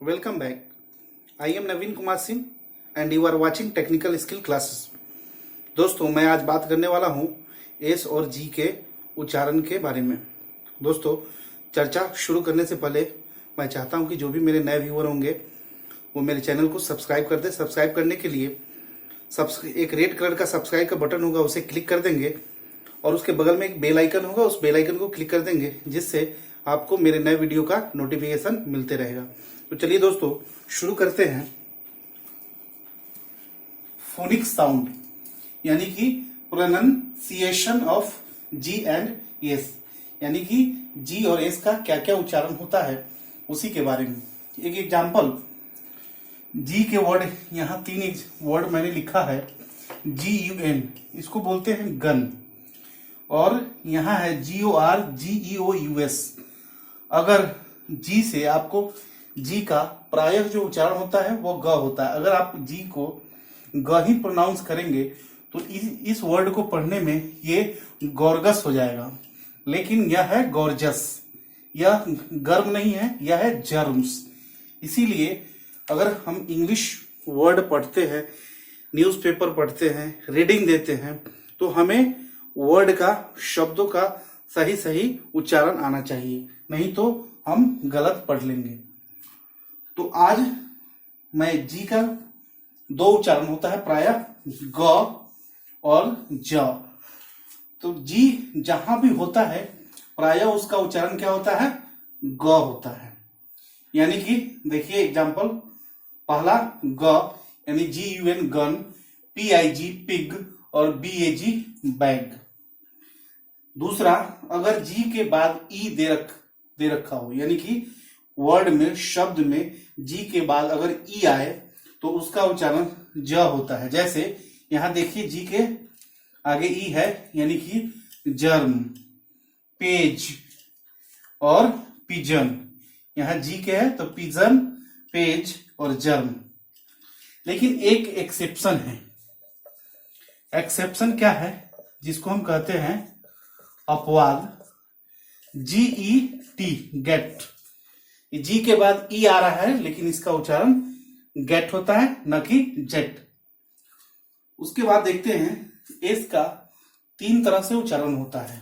Welcome back. I am Naveen Kumar Singh and you are watching technical skill classes. दोस्तों, मैं आज बात करने वाला हूं एस और जी के उच्चारण के बारे में। दोस्तों, चर्चा शुरू करने से पहले मैं चाहता हूं कि जो भी मेरे नए व्यूअर होंगे वो मेरे चैनल को सब्सक्राइब कर दे। सब्सक्राइब करने के लिए एक रेड कलर का सब्सक्राइब का बटन होगा, उसे क्लिक कर देंगे और उसके बगल में एक बेल आइकन होगा, उस बेल आइकन को क्लिक कर देंगे, जिससे आपको मेरे नए वीडियो का नोटिफिकेशन मिलते रहेगा। तो चलिए दोस्तों, शुरू करते हैं। फोनिक साउंड यानी कि pronunciation of G and S, यानी कि जी और एस का क्या क्या उच्चारण होता है उसी के बारे में। एक एग्जांपल, जी के वर्ड, यहां 3 वर्ड मैंने लिखा है। GUN, इसको बोलते हैं गन, और यहां है GORGEOUS। अगर जी से आपको जी का प्रायः जो उच्चारण होता है वो ग होता है। अगर आप जी को ग ही प्रोनाउंस करेंगे तो इस वर्ड को पढ़ने में ये गॉर्गस हो जाएगा, लेकिन यह है गॉर्जस। यह गर्म नहीं है, यह है जर्म्स। इसीलिए अगर हम इंग्लिश वर्ड पढ़ते हैं, न्यूज़पेपर पढ़ते हैं, रीडिंग देते हैं, तो हमें वर्ड का, शब्दों का सही सही उच्चारण आना चाहिए, नहीं तो हम गलत पढ़ लेंगे। तो आज मैं जी का 2 उच्चारण होता है प्रायः, ग और ज। तो जी जहां भी होता है प्रायः उसका उच्चारण क्या होता है? ग होता है। यानी कि देखिए एग्जांपल, पहला ग यानी GUN गन, PIG पिग और BAG बैग। दूसरा, अगर जी के बाद ई दे रखा हो, यानी कि वर्ड में, शब्द में जी के बाद अगर ई आए तो उसका उच्चारण ज होता है। जैसे यहां देखिए, जी के आगे ई है, यानी कि जर्म, पेज और पिजन। यहां जी के है तो पिजन, पेज और जर्म। लेकिन एक एक्सेप्शन है। एक्सेप्शन क्या है? जिसको हम कहते हैं अपवाद, GET, गेट। जी के बाद ई आ रहा है, लेकिन इसका उच्चारण गेट होता है, न कि जेट। उसके बाद देखते हैं, एस का 3 तरह से उच्चारण होता है,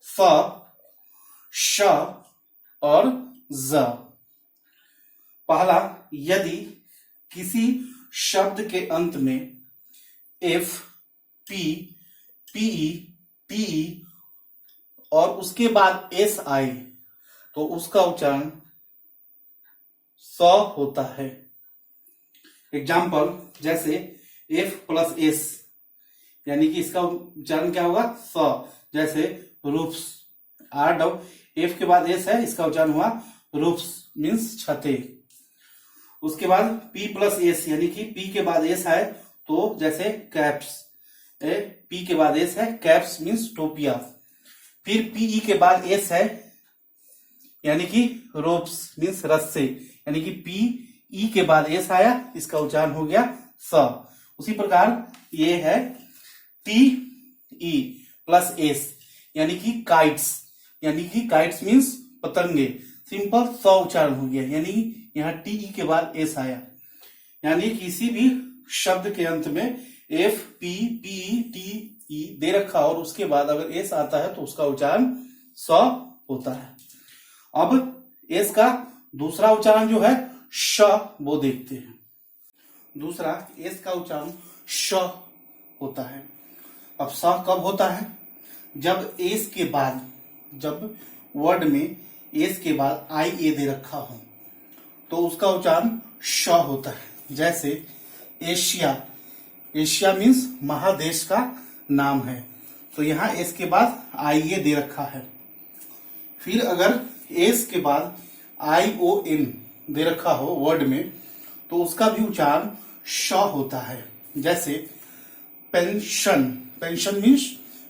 फ, श और ज। पहला, यदि किसी शब्द के अंत में एफ, पी, पीई, टीई और उसके बाद एस आए तो उसका उच्चारण स होता है। एग्जाम्पल, जैसे F प्लस S, यानी कि इसका उच्चारण क्या होगा? स। जैसे रूफ्स, F के बाद S है, इसका उच्चारण हुआ रूफ्स, मीन्स छते। उसके बाद P प्लस S, यानी कि P के बाद S है तो जैसे कैप्स, P के बाद S है, कैप्स मीन्स टोपिया। फिर PE के बाद S है, यानी कि रोप्स मीन्स रस्से, यानी कि PE के बाद S आया, इसका उच्चारण हो गया स। उसी प्रकार ये है TE प्लस S, यानी कि काइट्स, यानी कि काइट्स मीन्स पतंगे। सिंपल स उच्चारण हो गया, यानी यहाँ TE के बाद S आया। यानी किसी भी शब्द के अंत में F, P, PE, TE दे रखा और उसके बाद अगर S आता है तो उसका उच्चारण स होता है। अब एस का दूसरा उच्चारण जो है श, वो देखते हैं। दूसरा, एस का उच्चारण श होता है। अब स कब होता है? जब एस के बाद, जब वर्ड में एस के बाद IA दे रखा हो तो उसका उच्चारण श होता है। जैसे एशिया, एशिया मीन्स महादेश का नाम है, तो यहां एस के बाद IA दे रखा है। फिर अगर एस के बाद ION दे रखा हो वर्ड में तो उसका भी उच्चारण श होता है। जैसे पेंशन, पेंशन मीन्स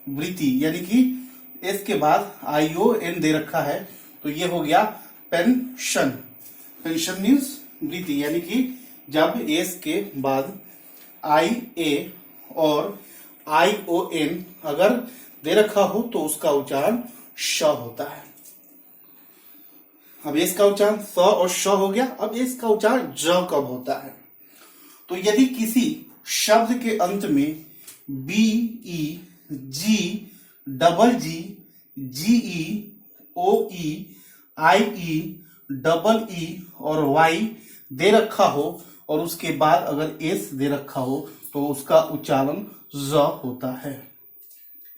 वृत्ति, यानी कि एस के बाद ION दे रखा है तो ये हो गया पेंशन। पेंशन मीन्स वृत्ति, यानी कि जब एस के बाद IA और ION अगर दे रखा हो तो उसका उच्चारण श होता है। अब एस का उच्चारण स और श हो गया। अब एस का उच्चारण ज कब होता है? तो यदि किसी शब्द के अंत में बी ई जी डबल जी जी ई ओ ई आई ई डबल ई और वाई दे रखा हो और उसके बाद अगर एस दे रखा हो तो उसका उच्चारण ज होता है।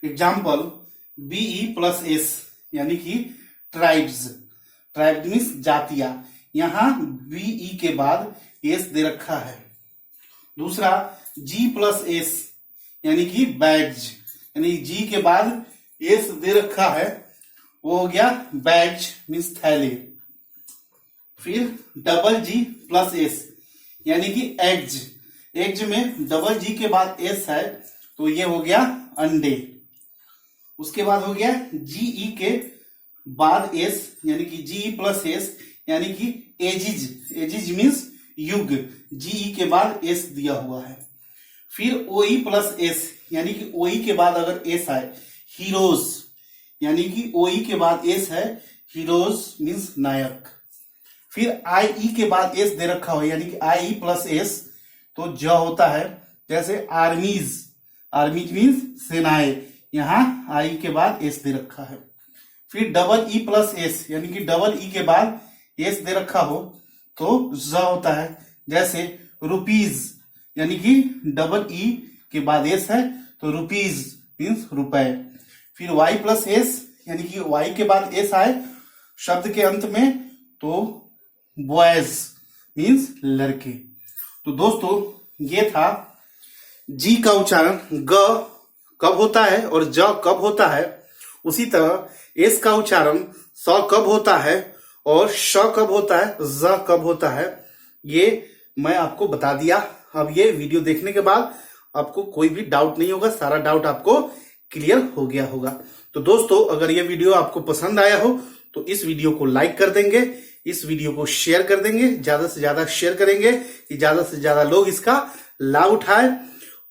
एग्जाम्पल बीई प्लस एस यानी कि ट्राइब्स। ट्राइब्स मीन्स जातियां। यहां बीई के बाद एस दे रखा है। दूसरा जी प्लस एस यानी कि बैड्ज, यानी जी के बाद एस दे रखा है, वो हो गया बैड्ज मीन्स थैले। फिर डबल जी प्लस एस यानी कि एग्ज। एग्ज में डबल जी के बाद एस है तो ये हो गया अंडे। उसके बाद हो गया जीई के बाद एस यानी कि जीई प्लस एस यानी कि एजिज। एजिज मीन्स युग। जीई के बाद एस दिया हुआ है। फिर ओई प्लस एस यानी कि ओई के बाद अगर एस आए हीरोज, यानी कि ओई के बाद एस है हीरोज मीन्स नायक। फिर आई के बाद एस दे रखा हो यानी कि आई प्लस एस तो ज होता है। जैसे आर्मीज, आर्मीज मीन्स सेनाएं, यहां आई के बाद एस दे रखा है। फिर डबल ई प्लस एस यानी कि डबल ई के बाद एस दे रखा हो तो ज होता है। जैसे रुपीज यानी कि डबल ई के बाद एस है तो रुपीज मीन्स रुपए। फिर वाई प्लस एस यानी कि वाई के बाद एस आए शब्द के अंत में तो बॉयज मीन्स लड़के। तो दोस्तों ये था जी का उच्चारण ग कब होता है और ज कब होता है। उसी तरह एस का उच्चारण स कब होता है और श कब होता है, ज कब होता है, ये मैं आपको बता दिया। अब ये वीडियो देखने के बाद आपको कोई भी डाउट नहीं होगा, सारा डाउट आपको क्लियर हो गया होगा। तो दोस्तों अगर ये वीडियो आपको पसंद आया हो तो इस वीडियो को लाइक कर देंगे, इस वीडियो को शेयर कर देंगे, ज्यादा से ज्यादा शेयर करेंगे कि ज्यादा से ज्यादा लोग इसका लाभ उठाए।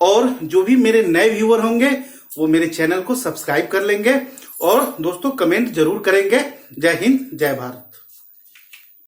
और जो भी मेरे नए व्यूअर होंगे वो मेरे चैनल को सब्सक्राइब कर लेंगे और दोस्तों कमेंट जरूर करेंगे। जय हिंद, जय भारत।